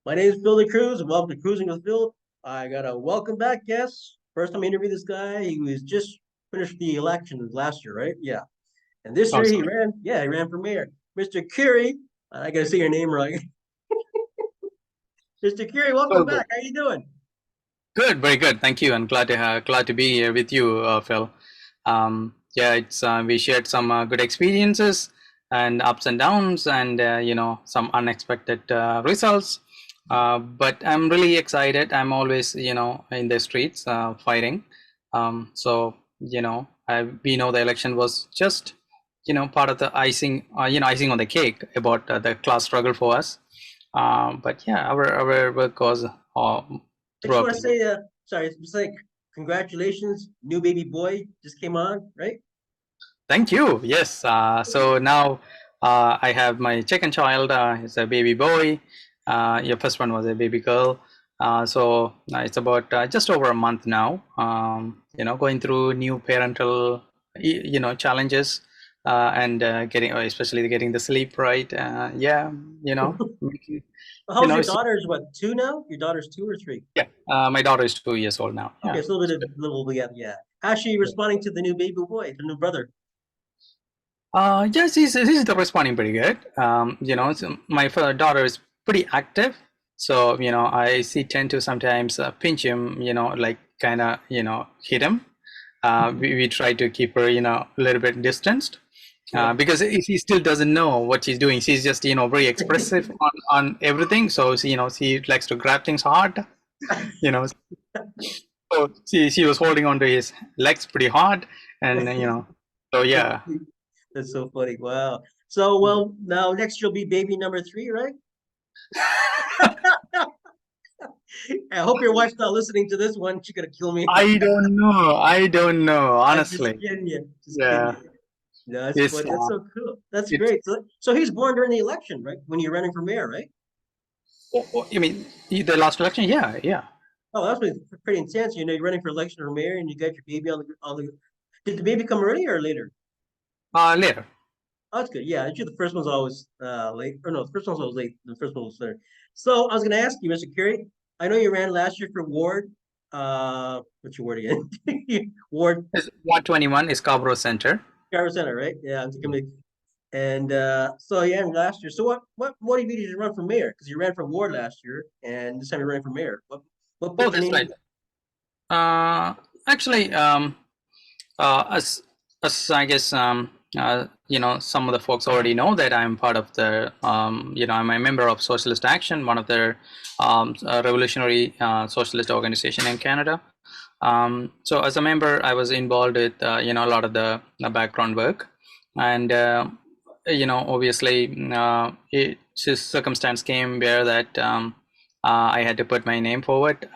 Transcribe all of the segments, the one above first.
My name is Phil the Cruz, and welcome to Cruising with Phil. I got a welcome back guest. First time I interviewed this guy. He was just finished the election last year, right? Yeah. And this year Sounds good. he ran for mayor. Mr. Kiri, I gotta say your name right. Mr. Kiri, welcome Well, back. good. How you doing? Good, very good. Thank you, and glad to be here with you, Phil. Yeah, it's we shared some good experiences and ups and downs, and some unexpected results. But I'm really excited. I'm always in the streets fighting. We know the election was just part of the icing on the cake about the class struggle for us. But yeah, our work was I just want throughout. to say, sorry, it's like congratulations, new baby boy just came on, right? Thank you. Yes. So now I have my second child. It's a baby boy. Your first one was a baby girl. So it's about just over a month now. Going through new parental, challenges, and getting, especially getting the sleep right. Yeah. You know, you How's know, your it's, daughter's what, two now? Your daughter's two or three? yeah. My daughter is 2 years old now. Okay, Yeah. it's a little yeah, yeah. How's she responding to the new baby boy, the new brother? Yes, he's responding pretty good. So my daughter is pretty active, so I tend to sometimes pinch him, like kind of hit him. We try to keep her, a little bit distanced, Yeah. because if he still doesn't know what she's doing, she's just very expressive on everything. So she likes to grab things hard, you know. So she was holding onto his legs pretty hard, and so yeah. That's so funny. Wow. So, well, now next you'll be baby number three, right? I hope your wife's not listening to this one. She's gonna kill me. I don't know. I don't know. I'm just Honestly, kidding you. Just kidding yeah. you. No, that's It's funny. That's so cool. That's it's. great. So he's born during the election, right? When you're running for mayor, right? You mean the last election? Yeah, yeah. Oh, that's pretty intense. You know, you're running for election for mayor, and you got your baby on the. Did the baby come early or later? Later. Oh, that's good. Yeah, actually, the first one's always late. Or no, the first one's always late. The first one was later. So I was going to ask you, Mr. Curry. I know you ran last year for ward. What's your ward again? Ward It's 121 is Scarborough Center. Carver Center, right? Yeah, I'm thinking. And so yeah, and last year. So what motivated you to run for mayor? Because you ran for ward last year, and this time you're running for mayor. What Oh, put your that's name in? right. Actually, as I guess some of the folks already know that I'm part of the I'm a member of Socialist Action, one of their revolutionary socialist organization in Canada. So as a member, I was involved with a lot of the background work, and obviously this circumstance came where that I had to put my name forward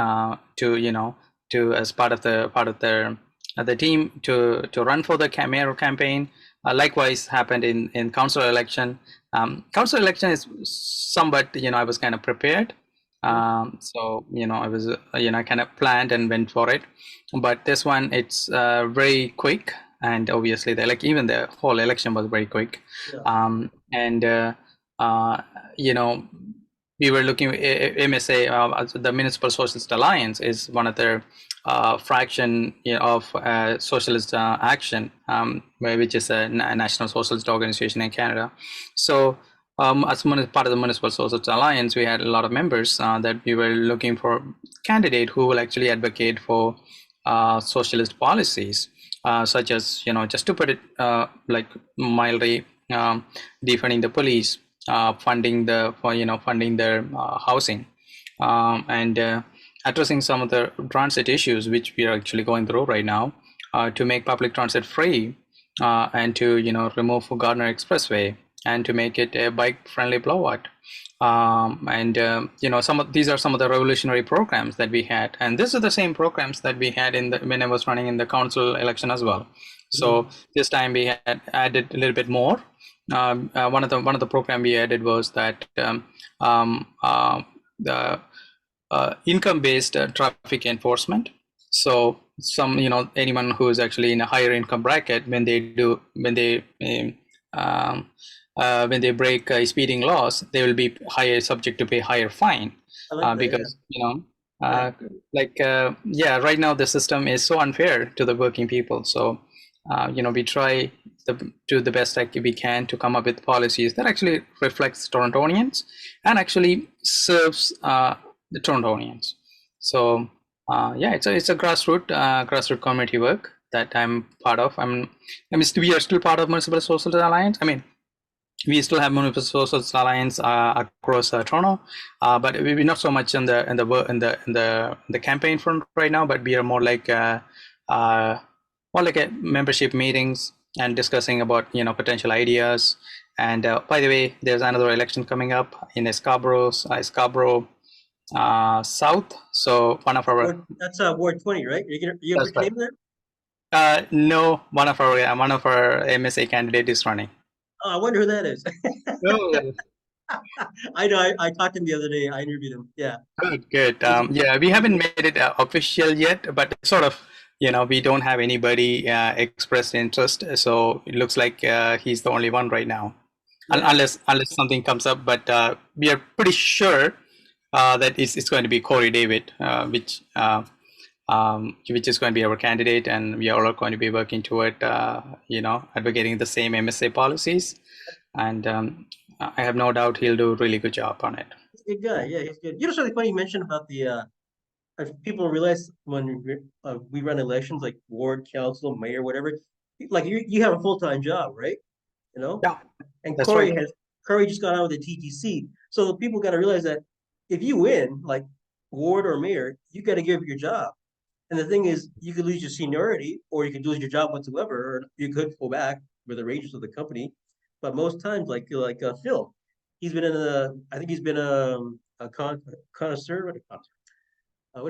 to as part of the team to run for the mayor campaign. Likewise happened in council election. Council election is somewhat I was kind of prepared. So I was I kind of planned and went for it, but this one it's very quick, and obviously even the whole election was very quick. Yeah. And uh, you know we were looking MSA, the Municipal Social Alliance is one of their fraction of Socialist Action, which is a national socialist organization in Canada. So as part of the Municipal Social Alliance, we had a lot of members that we were looking for candidate who will actually advocate for socialist policies, such as just to put it like mildly, defunding the police, funding their housing, and addressing some of the transit issues which we are actually going through right now, to make public transit free, and to remove Gardner Expressway, and to make it a bike-friendly blowout. And these are some of the revolutionary programs that we had, and these are the same programs that we had when I was running in the council election as well. So this time we had added a little bit more. One of the program we added was that the income-based traffic enforcement. So anyone who is actually in a higher income bracket, when they when they break speeding laws, they will be higher subject to pay higher fine, I like that, because yeah. yeah, right now the system is so unfair to the working people. So we try to do the best that we can to come up with policies that actually reflects Torontonians and actually serves the Torontonians. So yeah, it's a grassroots community work that I'm part of. We are still part of Municipal Social Alliance. I mean, we still have Municipal Social Alliance across Toronto, but we're not so much in the campaign front right now. But we are more like a membership meetings and discussing about potential ideas. And by the way, there's another election coming up in Scarborough South. So one of our That's Ward 20, right? You that's put your right. name there? No, one of our MSA candidate is running. Oh, I wonder who that is. Oh, I know. I talked to him the other day. I interviewed him. Yeah. good, good. He's, Yeah, we he's, haven't made it official yet, but sort of, we don't have anybody expressed interest. So it looks like he's the only one right now, yeah. unless something comes up. But we are pretty sure that it's going to be Corey David, which is going to be our candidate, and we are all going to be working toward, advocating the same MSA policies. And I have no doubt he'll do a really good job on it. He's a good guy. Yeah, he's good. You know something funny you mentioned about the if people realize when we run elections like ward council, mayor, whatever, like you have a full-time job, right? You know, Yeah, and that's right. Corey just got out with the TTC. So the people got to realize that if you win, like ward or mayor, you got to give up your job. And the thing is, you could lose your seniority, or you could lose your job whatsoever, or you could go back with the arrangements of the company. But most times, Phil, he's been in I think he's been connoisseur. What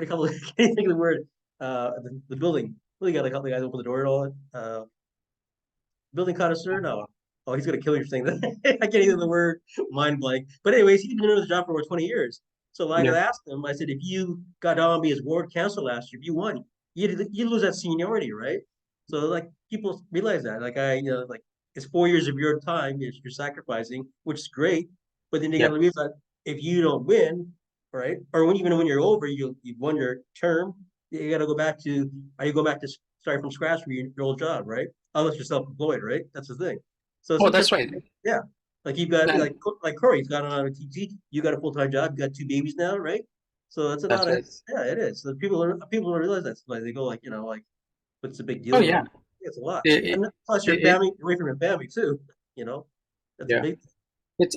do you call it? Can't think of the word. The building. Really got to help the guys open the door and all that. Building connoisseur? No. Oh, he's gonna kill you for saying that. I can't even the word mind blank. But anyways, he's been in the job for over 20 years. So like I Yeah. asked him, I said, if you got on me as ward council last year, if you won, you lose that seniority, right? So like people realize that. Like it's 4 years of your time you're sacrificing, which is great. But then you Yeah. gotta realize that if you don't win, right? Or even when you're over, you've won your term, you gotta go back to are you going back to start from scratch for your old job, right? Unless you're self-employed, right? That's the thing. So Oh, sometimes, that's right. yeah, like you've got And like Corey's got on a TT. You got a full-time job. You got two babies now, right? So that's a lot that's of right. yeah, it is. So people don't realize that. Like they go like what's the big Oh, deal? yeah. It's a lot, It, and plus your it, family away from your family too. You know, that's a yeah. big It's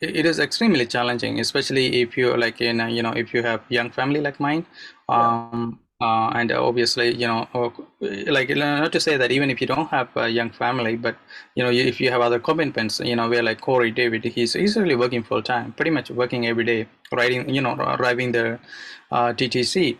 it is extremely challenging, especially if you like if you have young family like mine, yeah. and obviously like not to say that even if you don't have a young family, but if you have other commitments, where like Corey David, he's really working full time, pretty much working every day, riding driving the TTC.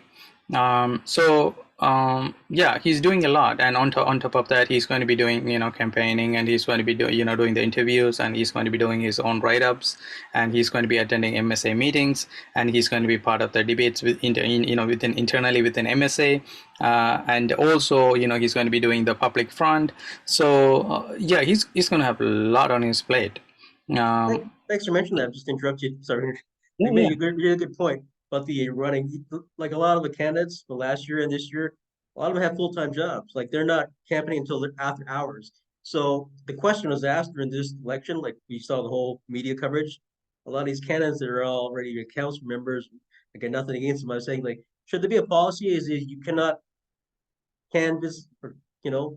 Yeah, he's doing a lot, and on top of that, he's going to be doing campaigning, and he's going to be doing the interviews, and he's going to be doing his own write-ups, and he's going to be attending MSA meetings, and he's going to be part of the debates internally within MSA, and also he's going to be doing the public front. So yeah, he's going to have a lot on his plate. Thanks for mentioning that. Just to interrupt you. Sorry. Yeah, You yeah, made a really good point about the running. Like a lot of the candidates for last year and this year, a lot of them have full-time jobs. Like they're not campaigning until they're after hours. So the question was asked during this election, like we saw the whole media coverage. A lot of these candidates that are already council members, I got nothing against them. I was saying like, should there be a policy? Is you cannot canvass or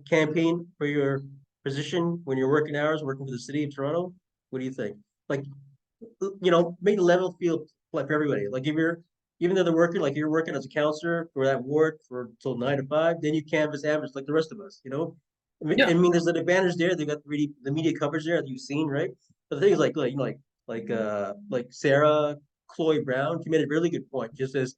campaign for your position when you're working hours, working for the city of Toronto? What do you think? Like make the level field like for everybody. Like if you're even though they're working, like you're working as a counselor for that ward for till 9 to 5, then you canvass average like the rest of us. yeah, There's an advantage there. They got really the media coverage there that you've seen, right? But the thing is like Sarah Chloe Brown, she made a really good point. Just as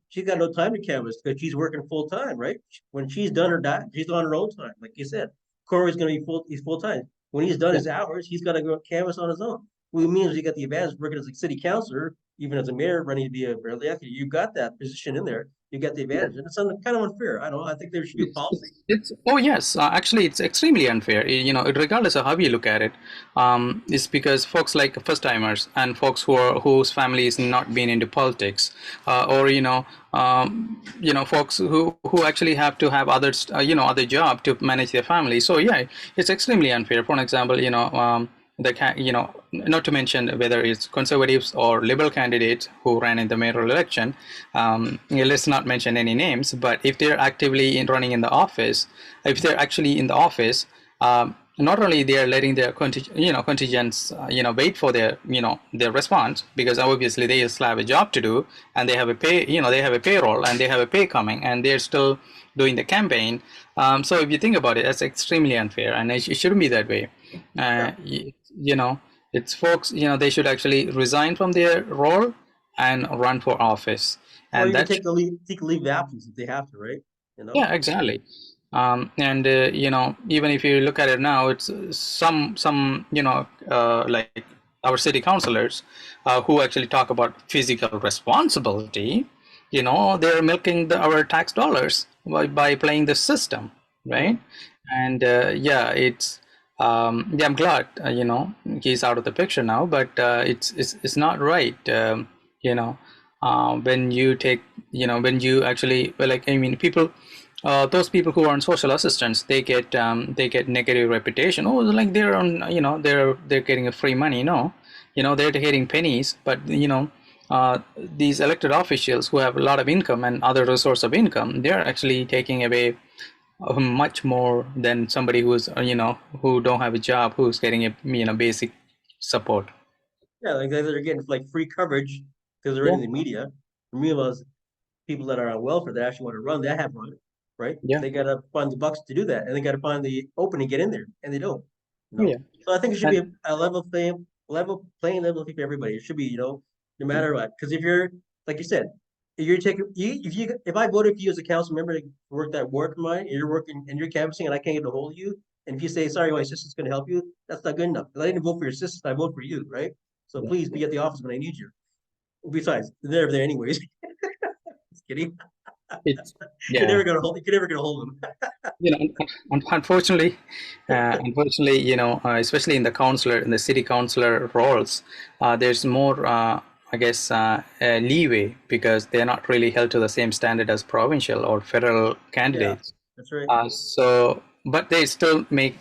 she's got no time to canvas because she's working full time, right? When she's done her she's on her own time. Like you said, Corey's gonna be he's full time. When he's done yeah, his hours, he's got to go canvas on his own. Well, it means you got the advantage of working as a city councilor, even as a mayor running to be a elected. You got that position in there. you get the advantage. And it's kind of unfair. I don't know. I think there should be a policy. Oh yes, actually it's extremely unfair. Regardless of how you look at it, it's because folks like first timers and folks whose family is not been into politics, or folks who actually have to have others, other job to manage their family. So yeah, it's extremely unfair. For an example, not to mention whether it's conservatives or liberal candidates who ran in the mayoral election. Let's not mention any names, but if they're actively running in the office, if they're actually in the office, not only they are letting their contingents wait for their response, because obviously they still have a job to do, and they have a pay, they have a payroll and they have a pay coming, and they're still doing the campaign. So if you think about it, that's extremely unfair, and it shouldn't be that way. It's folks, they should actually resign from their role and run for office. Or And even that take leave of absence if they have to, right? Yeah, exactly. And even if you look at it now, it's some like our city councilors who actually talk about physical responsibility. They're milking our tax dollars by playing the system, right? And yeah, yeah, I'm glad he's out of the picture now, but it's not right. When you take, when you actually, well, like, I mean, people, those people who are on social assistance, they get negative reputation. Oh, like they're on, they're getting a free money. No, they're getting pennies. But these elected officials who have a lot of income and other resource of income, they're actually taking away much more than somebody who's who don't have a job, who's getting a basic support. Yeah, like they're getting like free coverage because they're Yeah, in the media. For me, was people that are on welfare that actually want to run, they have run, right? yeah, They got to find the bucks to do that, and they got to find the opening, get in there, and they don't. yeah. So I think it should be And a level playing level for everybody. It should be, no matter what. Because if you're, like you said, if you're taking, if I voted for you as a council member to work that ward of mine, and you're working and you're canvassing, and I can't get a hold of you, and if you say sorry, my assistant's going to help you, that's not good enough. Because I didn't vote for your assistant, I vote for you, right? So please be at the office when I need you. Besides, they're there anyways. Just kidding. it's You're yeah. never gonna hold. You're never gonna hold them. Unfortunately, especially in the city councilor roles, there's more, I guess, leeway, because they're not really held to the same standard as provincial or federal Yeah, candidates. that's right. But they still make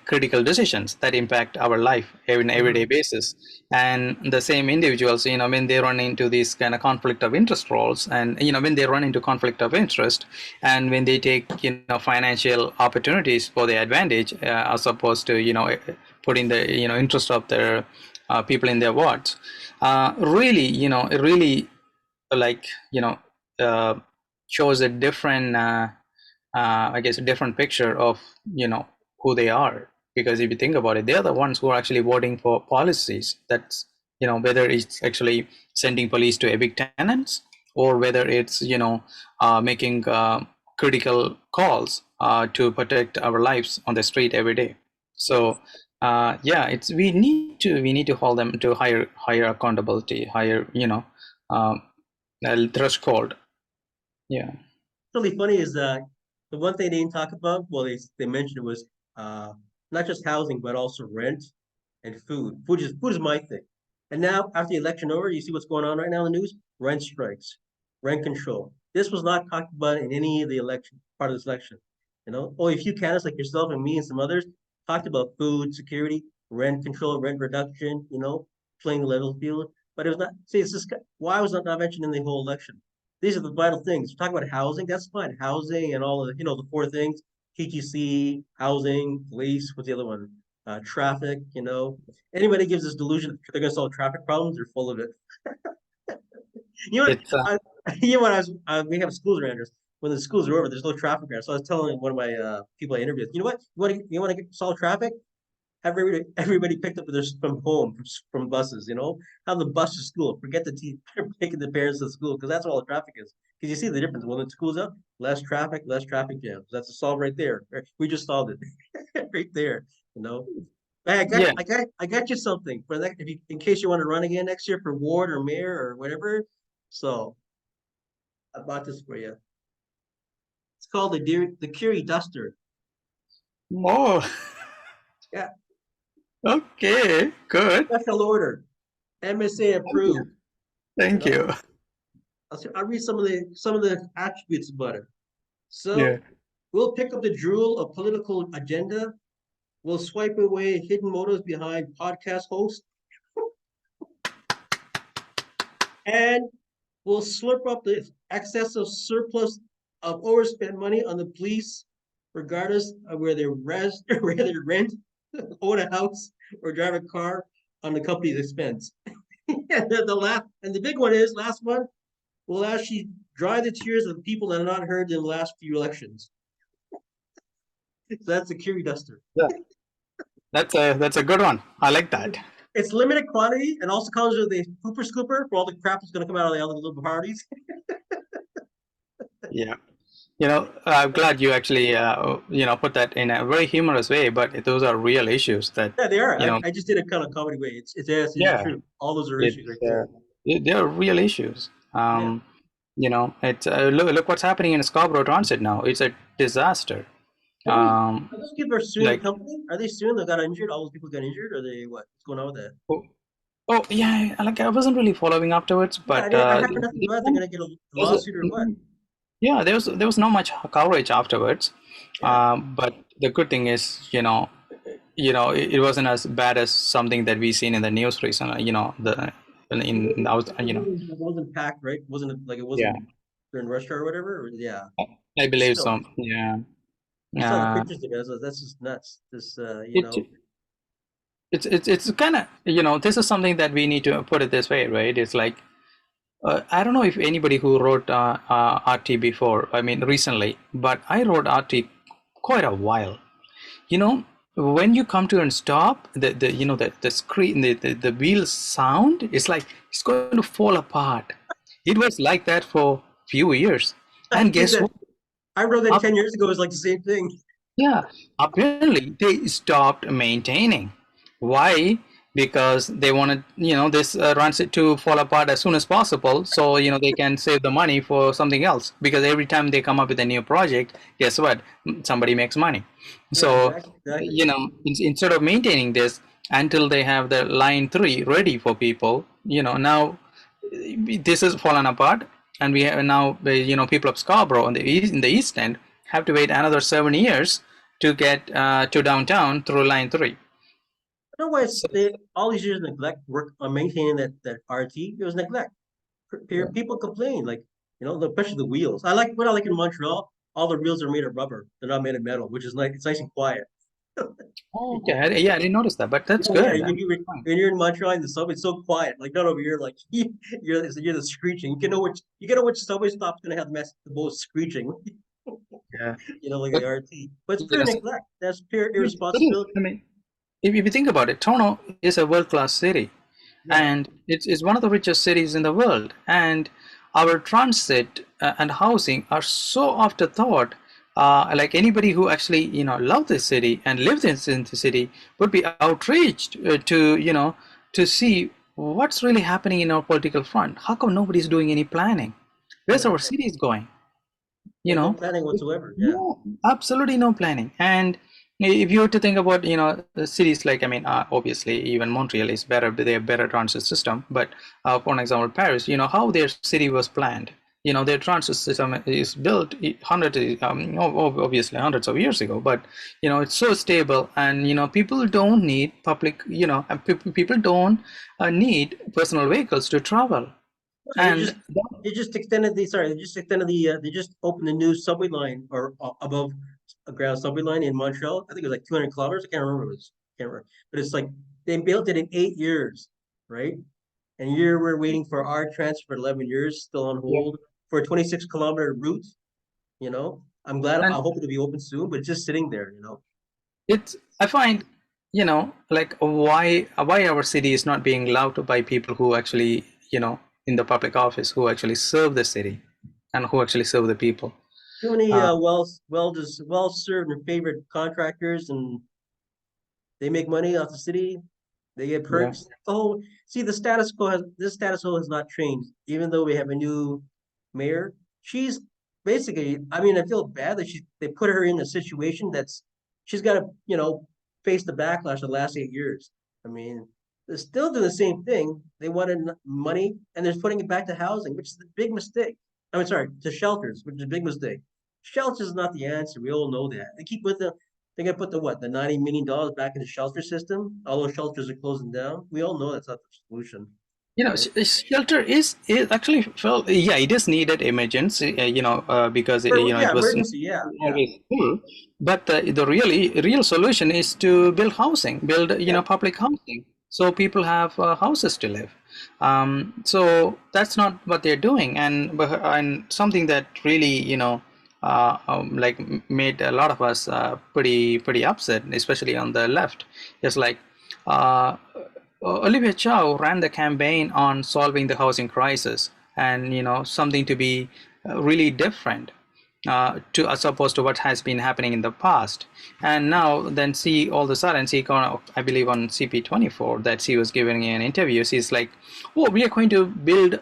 critical decisions that impact our life on an everyday basis. And the same individuals, when they run into these kind of conflict of interest roles, and when they run into conflict of interest, and when they take financial opportunities for their advantage, as opposed to putting the interest of their people in their wards, really, it really, like, uh, shows a different, I guess, a different picture of who they are. Because if you think about it, they're the ones who are actually voting for policies that's, whether it's actually sending police to evict tenants, or whether it's making critical calls to protect our lives on the street every day. So yeah, it's we need to hold them to higher accountability, higher um, threshold. Yeah. Really funny is the one thing they didn't talk about. Well, they mentioned it was uh not just housing but also rent and food. Food is my thing. And now after the election over, you see what's going on right now in the news: rent strikes, rent control. This was not talked about in any of the election part of this election. Only a few candidates like yourself and me and some others talked about food security, rent control, rent reduction. Playing the level field. But it was not. See, it's just why was that not mentioned in the whole election? These are the vital things. Talk about housing, that's fine. Housing and all of the four things: TTC, housing, police. What's the other one? Traffic. Anybody gives this delusion that they're going to solve traffic problems, they're full of it. You know what? It's When we have schools around us. When the schools are over, there's no traffic around. So I was telling one of my people I interviewed, you know what? You want to solve traffic? Have everybody picked up from home, from buses. Have the bus to school. Forget taking the parents to school, because that's where all the traffic is. Because you see the difference when the school's up, less traffic jams. That's a solve right there. We just solved it right there. You know. Hey, yeah. I got you something for that. In case you want to run again next year for ward or mayor or whatever. So I bought this for you. It's called the Kiri Duster. Oh, Yeah, okay, good. special order, MSA Thank you. approved. You Thank know, you. I'll read some of the attributes about it. Yeah. So we'll pick up the drool of political agenda. We'll swipe away hidden motives behind podcast hosts, and we'll slurp up the excessive surplus of overspent money on the police, regardless of where they rest, where they rent, own a house, or drive a car on the company's expense. And the big one is last one. We'll actually dry the tears of people that are not heard in the last few elections. So that's the Kiri Duster. Yeah. That's a good one. I like that. It's limited quantity and also comes with a pooper scooper for all the crap that's going to come out of the other little parties. Yeah. I'm glad you actually put that in a very humorous way, but those are real issues that Yeah, they are. you know I just did a kind of comedy way. It's yeah, true. All those are issues it's right there. they're real issues. Yeah. It's look what's happening in Scarborough Transit now. It's a disaster. Are those people are suing the Like company? Are they suing? They got injured. All those people got injured, or they what? What's going on with that? oh, oh yeah, like I wasn't really following afterwards, Yeah, but I heard nothing about it. They're gonna get a there's a, lawsuit or what? yeah, there was not much coverage afterwards. Yeah. But the good thing is, it wasn't as bad as something that we seen in the news recently. In I was, It wasn't packed, right? Wasn't like it yeah, wasn't during rush hour or whatever? Yeah. I believe Still, so. Yeah. I saw the Uh, pictures of it. That's just nuts. This, it it's kind of this is something that we need to put it this way, right? It's like I don't know if anybody who wrote RT before, I mean recently, but I wrote RT quite a while. When you come to and stop, the screen, the wheel sound, it's like it's going to fall apart. It was like that for few years, I and did guess that. what? I wrote that Up, 10 years ago. It was like the same thing. yeah, apparently they stopped maintaining. Why? Because they wanted, this runs it to fall apart as soon as possible, so they can save the money for something else. Because every time they come up with a new project, guess what? Somebody makes money. Yeah, So, exactly. instead of maintaining this until they have the line 3 ready for people, now this is fallen apart, and we have now, people of Scarborough in the east end have to wait another 7 years to get to downtown through line 3. You know why So, they all these years neglect work on maintaining that RT? It was neglect. yeah. People complain, like especially the wheels. I like in Montreal. All the wheels are made of rubber. They're not made of metal, which is like it's nice and quiet. Oh, okay. Yeah, I didn't notice that, but that's Yeah, good. when you're in Montreal in the subway, it's so quiet. Like not over here, like you're the screeching. You know which subway stop's gonna have the most screeching. Yeah, Like but the RT. But it's pure yes, neglect. That's pure it is. irresponsibility. I mean, if you think about it, Toronto is a world-class city, Yeah. and it's one of the richest cities in the world. And our transit and housing are so afterthought. Like anybody who actually love this city and lives in the city would be outraged to see what's really happening in our political front. How come nobody's doing any planning? Where's Yeah. our cities going? you Yeah. No know planning whatsoever. Yeah. no, absolutely no planning. And if you were to think about the cities like, I mean, obviously even Montreal is better, they have better transit system, but for an example, Paris, how their city was planned, their transit system is built obviously hundreds of years ago, but it's so stable. And people don't need public, people don't need personal vehicles to travel. So they And just they just extended the sorry, they just opened the new subway line or above a ground subway line in Montreal. I think it was like 200 kilometers. I can't remember. Can't remember. But it's like they built it in 8 years, right? And here we're waiting for our transfer for 11 years, still on yeah, hold for a 26-kilometer route. I'm glad. I and hope it'll be open soon, but it's just sitting there. it's I find, like why our city is not being loved by people who actually, in the public office, who actually serve the city and who actually serve the people. Too many uh, well served and favorite contractors, and they make money off the city. They get yeah, perks. See, the status quo has not changed, even though we have a new mayor. she's basically, I mean, I feel bad that they put her in a situation that's she's got to, face the backlash of the last 8 years. I mean, they're still doing the same thing. They wanted money and they're putting it back to housing, which is a big mistake. I mean, sorry, to shelters, which is a big mistake. Shelters is not the answer. We all know that. They keep with they're gonna put the $90 million back in the shelter system. All those shelters are closing down. We all know that's not the solution, right? Shelter is actually felt, yeah, it is needed emergency, because it Yeah, was emergency. Yeah, yeah, always full. But the real solution is to build housing, build yeah. public housing, so people have houses to live. So that's not what they're doing, and something that really like made a lot of us pretty upset, especially on the left, is like. Uh, Olivia Chow ran the campaign on solving the housing crisis, and something to be really different, to as opposed to what has been happening in the past. And now then see all of a sudden she got, I believe on CP24, that she was giving an interview. She's like, oh, we are going to build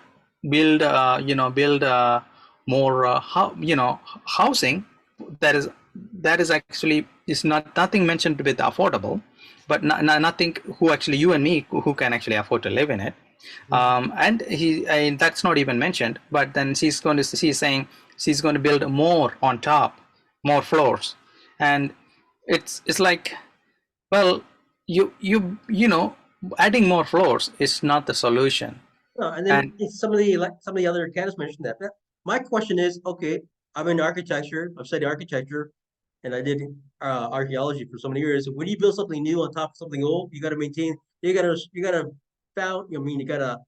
more housing that is actually is nothing mentioned with affordable, but nothing who actually you and me who can actually afford to live in it. And that's not even mentioned. But then she's saying she's going to build more on top, more floors, and it's like, well, adding more floors is not the solution. No, and And then some of the other candidates mentioned that. My question is, okay, I'm in architecture. I've studied architecture, and I did archaeology for so many years. When you build something new on top of something old, you got to maintain. You got to found. I mean, you got to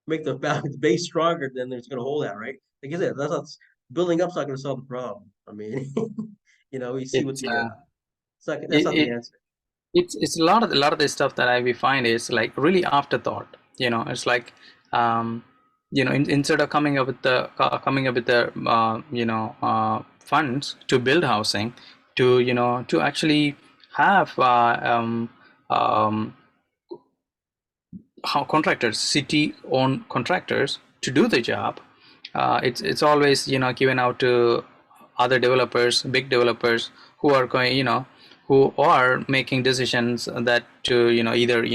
make the base stronger than it's going to hold that, right? Like I said, that's not building up's not going to solve the problem. I mean, you see what it's the that's it, not the it answer. it's a lot of the stuff that we find is like really afterthought. It's like, instead of coming up with the funds to build housing, to actually have how contractors, city-owned contractors, to do the job. It's always given out to other developers, big developers, who are going, who are making decisions that to either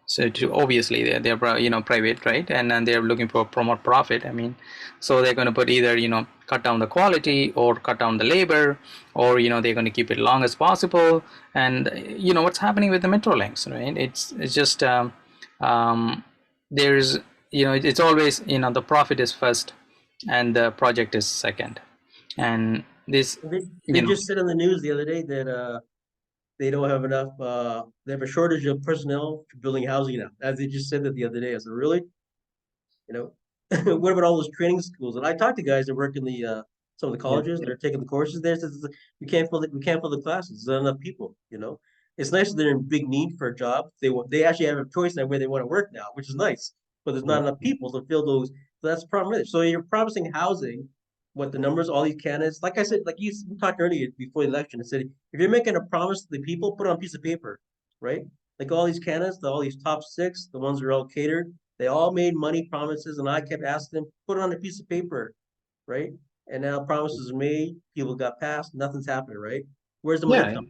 so to obviously they're private, right? And then they're looking for promote profit. I mean, so they're going to put either cut down the quality or cut down the labor, or they're going to keep it long as possible. And what's happening with the metro links, right? It's just um, there's it's always the profit is first and the project is second. And this They you know just said on the news the other day that they don't have enough. They have a shortage of personnel for building housing now. As they just said that the other day. I said, really? You know, what about all those training schools? And I talked to guys that work in the some of the yeah, colleges that are taking the courses there. Says we can't fill the classes. There's not enough people. It's nice that they're in big need for a job. They actually have a choice now where they want to work now, which is nice. But there's not yeah, enough people to fill those. So that's the problem with it. So you're promising housing. What the numbers? All these candidates, like I said, like we talked earlier before the election, I said if you're making a promise to the people, put it on a piece of paper, right? Like all these candidates, all these top six, the ones that are all catered, they all made money promises, and I kept asking them, put it on a piece of paper, right? And now promises are made, people got passed, nothing's happening, right? Where's the money yeah, come?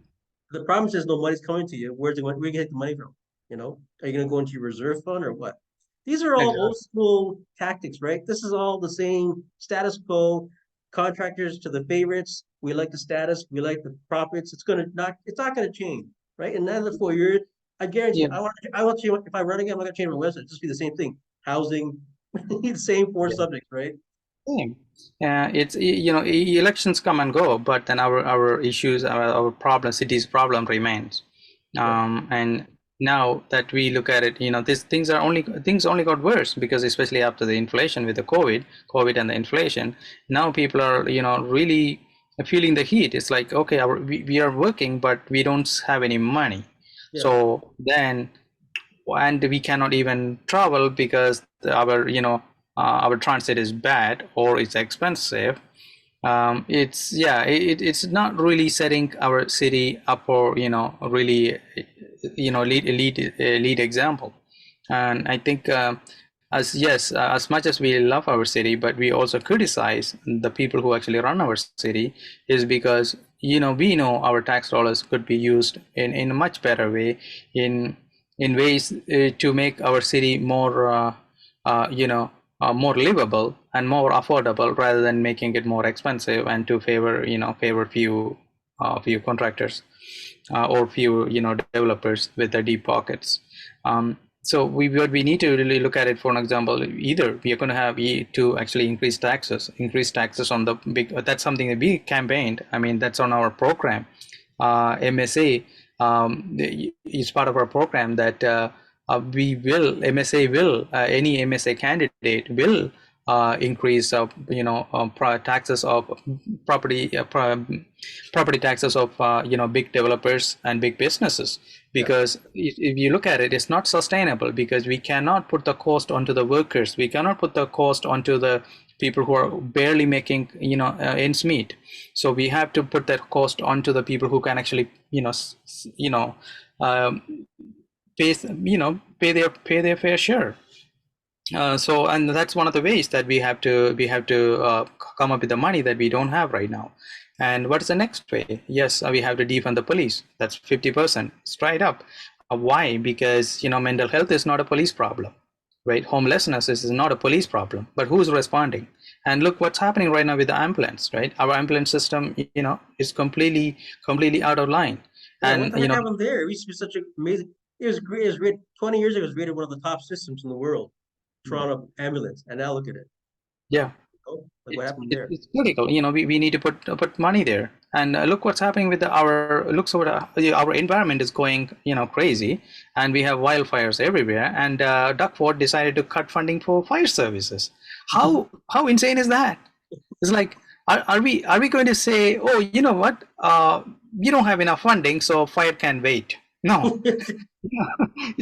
The problem is no money's coming to you. Where you get the money from? Are you gonna go into your reserve fund or what? These are all exactly. old school tactics, right? This is all the same status quo. Contractors to the favorites. We like the status. We like the profits. It's not gonna change, right? In another 4 years, I guarantee you, Yeah, I want to. If I run again, I'm not gonna change my website. It'll just be the same thing. Housing, the same four yeah. subjects, right? Same. It's elections come and go, but then our issues, our problem, city's problem remains. Yep. And now that we look at it, these things only got worse, because especially after the inflation with the COVID and the inflation, now people are really feeling the heat. It's like, okay, we are working, but we don't have any money. Yeah. So then, and we cannot even travel because our transit is bad or it's expensive. It's yeah, it's not really setting our city up for really lead example. And I think as much as we love our city, but we also criticize the people who actually run our city, is because we know our tax dollars could be used in a much better way, in ways to make our city more more livable and more affordable, rather than making it more expensive and to favor few contractors or few developers with their deep pockets. So what we need to really look at it, for an example, either we are going to have to actually increase taxes on the big. That's something that we campaigned. I mean, that's on our program. MSA is part of our program that MSA will any MSA candidate will increase taxes of property property taxes of big developers and big businesses, because if you look at it, it's not sustainable, because we cannot put the cost onto the workers, we cannot put the cost onto the people who are barely making ends meet. So we have to put that cost onto the people who can actually pay their fair share. And that's one of the ways that we have to come up with the money that we don't have right now. And what is the next way? Yes, we have to defund the police. That's 50% straight up. Why? Because mental health is not a police problem, right? Homelessness is not a police problem, but who's responding? And look what's happening right now with the ambulance, right? Our ambulance system, is completely out of line. Yeah, and what the heck happened there? It used to be such an amazing. It was great. It was rated 20 years ago. It was rated one of the top systems in the world. Toronto ambulance, and now look at it. Yeah. Like what happened there? It's critical. We need to put money there. And look what's happening with our environment is going crazy, and we have wildfires everywhere. And Doug Ford decided to cut funding for fire services. How insane is that? It's like, are we going to say, oh, you know what? We don't have enough funding, so fire can wait. No,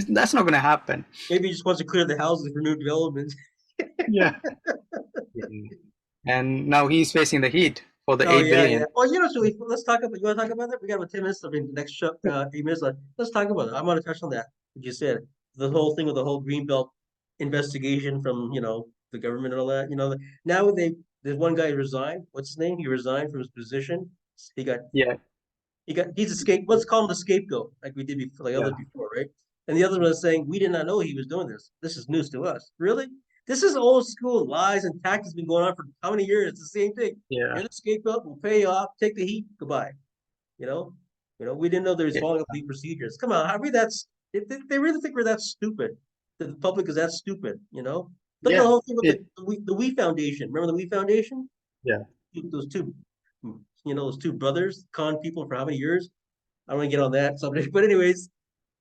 that's not going to happen. Maybe he just wants to clear the houses for new developments. Yeah. And now he's facing the heat for the 8 billion. Yeah. Oh, so let's talk about. You want to talk about that? We got about 10 minutes. I mean, next show, 8 minutes left. Let's talk about it. I want to touch on that. What you said, the whole thing with the whole Greenbelt investigation from the government and all that. Now there's one guy who resigned. What's his name? He resigned from his position. He's a scapegoat. Let's call him the scapegoat, like we did before, like others before, right? And the other one is saying, we did not know he was doing this. This is news to us. Really? This is old school lies and tactics been going on for how many years? It's the same thing. Yeah. You're the scapegoat, we'll pay you off, take the heat, goodbye. We didn't know there was following up the procedures. Come on, how are we if they really think we're that stupid, that the public is that stupid, Look at the whole thing with the We Foundation. Remember the We Foundation? Yeah. Those two brothers con people for how many years? I don't want to get on that subject, but anyways,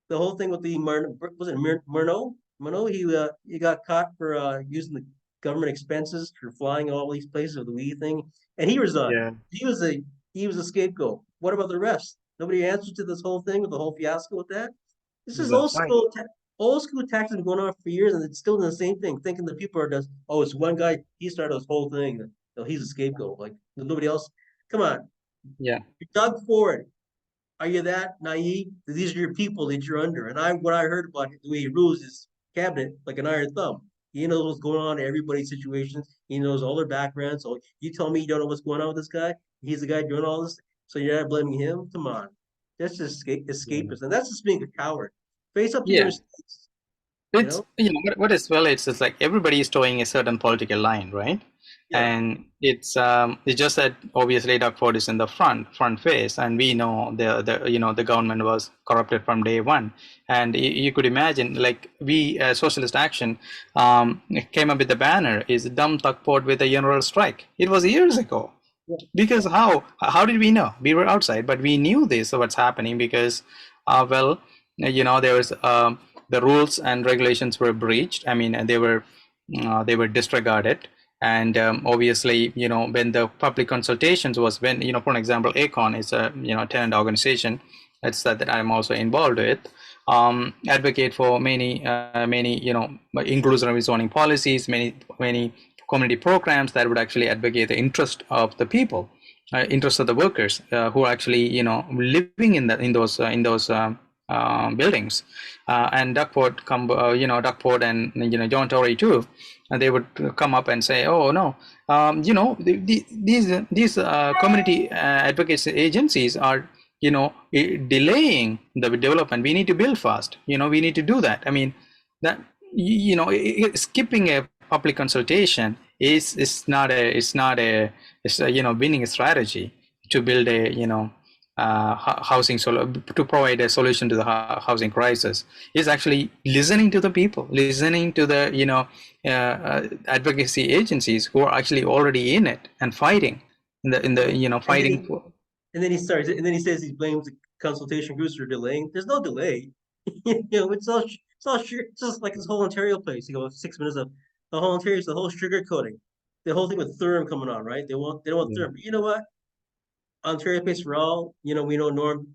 the whole thing with the Murnau? He got caught for using the government expenses for flying all these places with the We thing, and he resigned. Yeah. He was a scapegoat. What about the rest? Nobody answered to this whole thing with the whole fiasco with that. This is old school. Old school tax has been going on for years, and it's still the same thing. Thinking the people are just, oh, it's one guy. He started this whole thing. He's a scapegoat. Like nobody else. Come on. Yeah. Doug Ford. Are you that naive? These are your people that you're under. And what I heard about the way he rules his cabinet like an iron thumb. He knows what's going on in everybody's situations. He knows all their backgrounds. So you tell me you don't know what's going on with this guy? He's the guy doing all this. So you're not blaming him? Come on. That's just escapist. And that's just being a coward. Face up to your mistakes. It's it's like everybody is towing a certain political line, right? Yeah. And it's just that obviously Doug Ford is in the front face, and we know the government was corrupted from day one. And you could imagine, like, we Socialist Action came up with the banner is dumb Doug Ford with a general strike. It was years ago. Yeah. Because how did we know? We were outside, but we knew what's happening because there was the rules and regulations were breached. I mean, they were disregarded. And obviously, when the public consultations was for an example, ACON is a tenant organization that I'm also involved with, advocate for many inclusionary zoning policies, many community programs that would actually advocate the interest of the people, interest of the workers who are actually living in those buildings, and Duckport and John Tory too, and they would come up and say, "Oh no, these community advocacy agencies are delaying the development. We need to build fast. We need to do that. I mean, that skipping a public consultation is not a winning strategy to build a housing to provide a solution to the housing crisis. Is actually listening to the people, listening to the advocacy agencies who are actually already in it and fighting fighting for. And then he starts, and then he says he blames the consultation groups for delaying. There's no delay. It's just like this whole Ontario place. 6 minutes of the whole Ontario, the whole sugar coating, the whole thing with Thurm coming on, right? They don't want Thurm. But you know what? Ontario place for all. We know Norm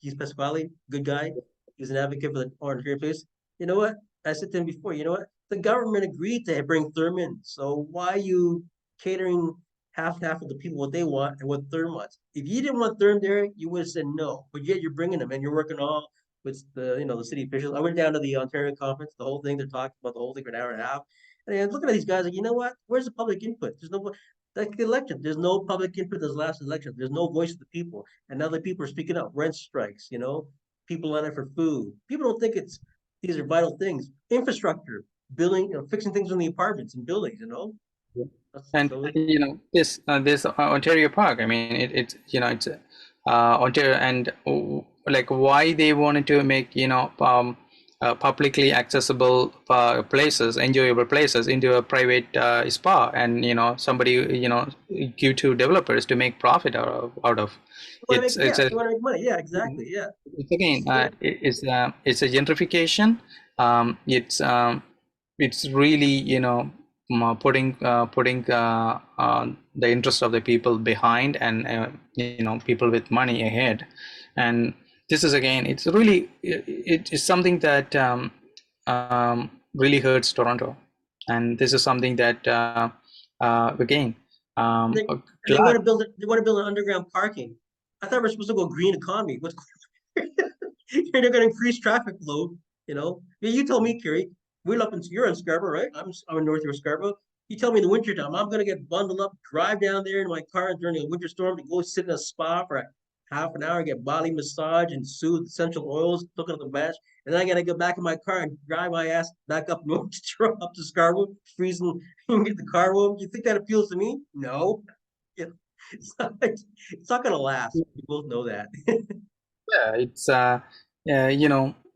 he's Pasquale, good guy. He's an advocate for the Ontario place. You know what? I said to him before. You know what? The government agreed to bring Thurm in. So why are you catering half of the people what they want and what Thurm wants? If you didn't want Thurm there, you would have said no. But yet you're bringing them and you're working all with the city officials. I went down to the Ontario conference, the whole thing. They're talking about the whole thing for an hour and a half. And I'm looking at these guys like, you know what? Where's the public input? There's no like the election. There's no public input this last election. There's no voice of the people. And now the people are speaking up. Rent strikes, people on it for food. People don't think these are vital things. Infrastructure, building, fixing things in the apartments and buildings, And this Ontario Park. I mean, it's Ontario, and like why they wanted to make publicly accessible places, enjoyable places, into a private spa, and somebody give to developers to make profit out of. You want to make money. Yeah, exactly. Yeah. It's again, it's a gentrification. It's really putting the interest of the people behind, and people with money ahead. And this is again, it's something that really hurts Toronto, and this is something that again they want to build an underground parking. I thought we're supposed to go green economy. What's they're going to increase traffic flow. You told me, Kiri, you're in Scarborough, right? I'm in North Scarborough. You tell me in the wintertime, I'm going to get bundled up, drive down there in my car during a winter storm to go sit in a spa for half an hour, get body massage and soothe essential oils, look at the bench, and then I got to go back in my car and drive my ass back up north up to Scarborough, freezing, and get the car warm. You think that appeals to me? No. It's not going to last. We both know that. Yeah, it's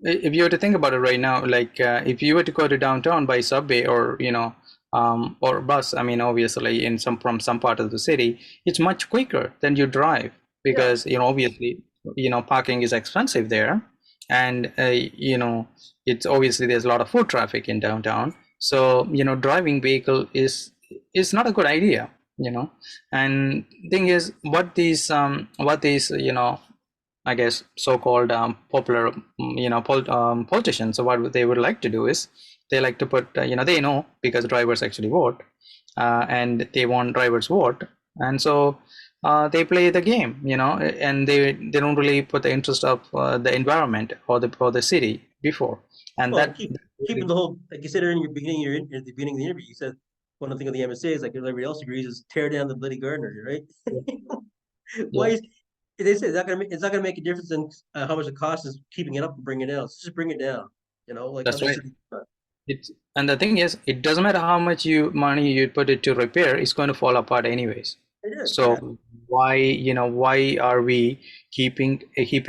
if you were to think about it right now, like if you were to go to downtown by subway or or bus, I mean, obviously from some part of the city, it's much quicker than you drive, because obviously parking is expensive there, and it's obviously there's a lot of foot traffic in downtown, so driving vehicle is not a good idea. And thing is, what these I guess so-called popular politicians, so what they would like to do is they like to put they know, because drivers actually vote, and they want drivers vote, and so they play the game, and they don't really put the interest of the environment or the city before. And keeping the whole, like you said in your beginning, at the beginning of the interview, you said one of the things of the MSA is, like everybody else agrees, is tear down the bloody gardener, right? Why is they say it's not gonna make a difference in how much it costs is keeping it up and bringing it down. Just bring it down, like that's right. And the thing is, it doesn't matter how much money you put it to repair, it's going to fall apart anyways. So why are we keeping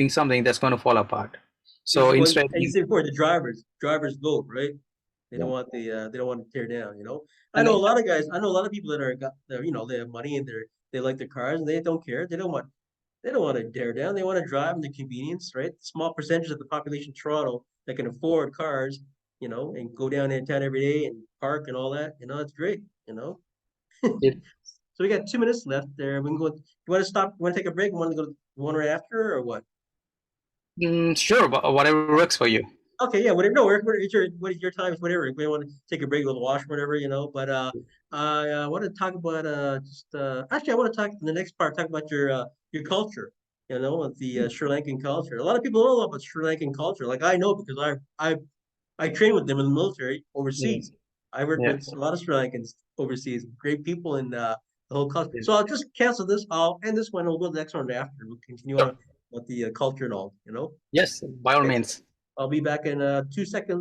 something that's going to fall apart? So instead, and you said before, the drivers vote, right? They don't want they don't want to tear down. I know a lot of guys. I know a lot of people that they have money and they like their cars and they don't care. They don't want to tear down. They want to drive in the convenience, right? Small percentage of the population of Toronto that can afford cars, and go down in town every day and park and all that. It's great. So we got 2 minutes left there. We can go. You want to stop? You want to take a break? You want to go one right after, or what? Sure, whatever works for you. Okay, yeah, whatever. No, what is your time? Whatever. If we want to take a break, go to the washroom, whatever, But I want to talk about actually, I want to talk in the next part. Talk about your culture. you know, with the Sri Lankan culture. A lot of people don't know about Sri Lankan culture. Like I know because I trained with them in the military Yeah, overseas. I worked yeah, with a lot of Sri Lankans overseas, great people in the whole culture. yeah. So I'll just cancel this. I'll end this one. We'll go to the next one after. We'll continue on Sure. with the culture and all, you know. Yes, by all Okay. means. I'll be back in 2 seconds.